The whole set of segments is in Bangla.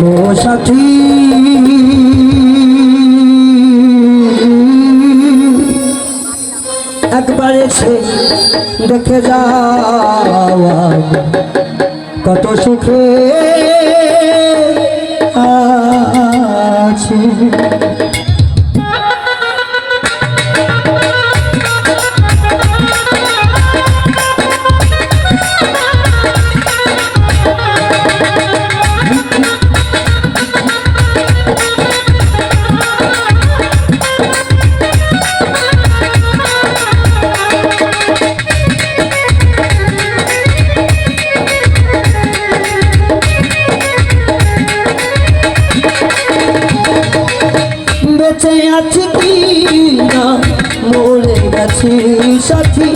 ও সাথী একবার এসে দেখে যাওয়া কত সুখে আছি। বেঁচে আছি কি না মরে গেছি সাথী,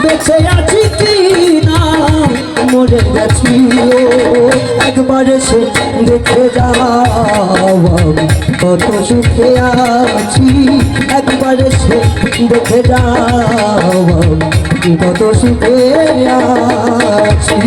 বেঁচে আছি কি না মরে গেছি। ও একবার সে দেখে যাও কত সুখে আছি, একবার সে দেখে যাও কত সুখে আছি।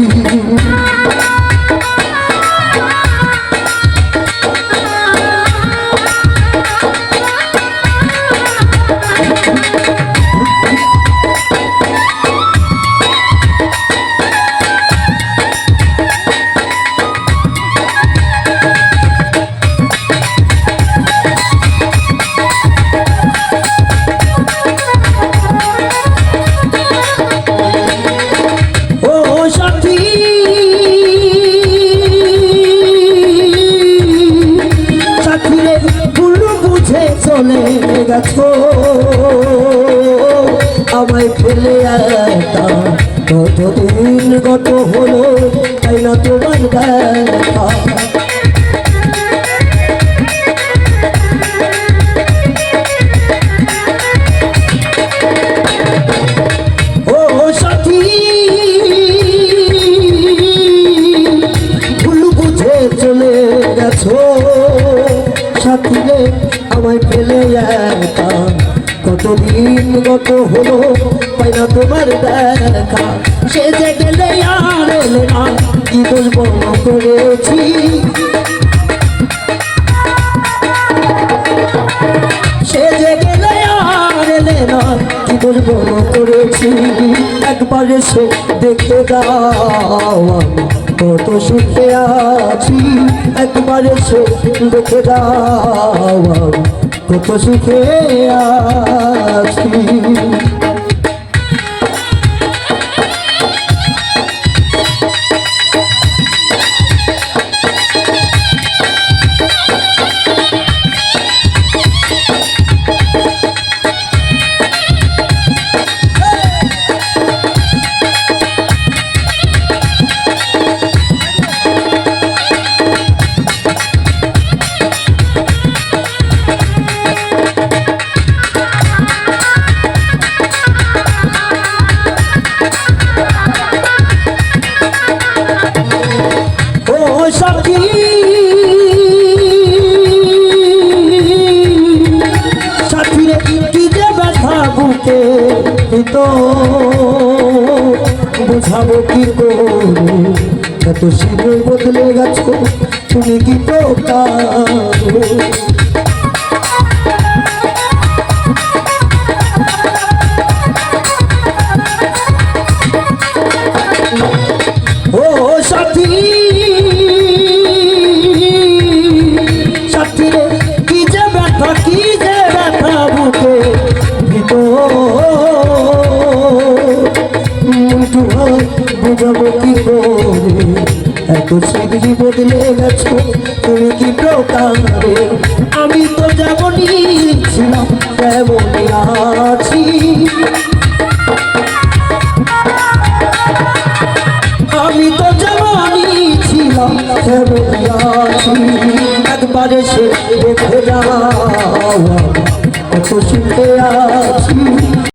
চলে গেছো আমায় ফেলে একা, কতদিন গত হলো তাই না তোমার দেখা। ও সাথী ভুল বুঝে চলে গেছো সাথী রে আমায় ফেলে একা, কতদিন গত হলো পাই না তোমার দেখা। সে যে গেলে আর এলে না কি দোষ বর্ণ করেছি, সে যে গেলে আর এলে না কি দোষ বর্ণ করেছি। একবার সে দেখে দাও কত সুখে আছি, একবার সে দেখে দাও কত সুখে আছি। তো বুঝাবো কি করে এত শীঘ্র বদলে গেছো তুমি কি তো কারো। ও সাথী সাথী রে কি যে ব্যথা, কি যে ব্যথা বুকে ভিতর বুঝাবো কি করে এত শীঘ্র বদলে গেছো তুমি কি প্রকারে। আমি তো যেমনই ছিলাম তেমনই আছি, আমি তো যেমনই ছিলাম তেমনই আছি। একবার সে দেখে যাও কত সুখে আছি,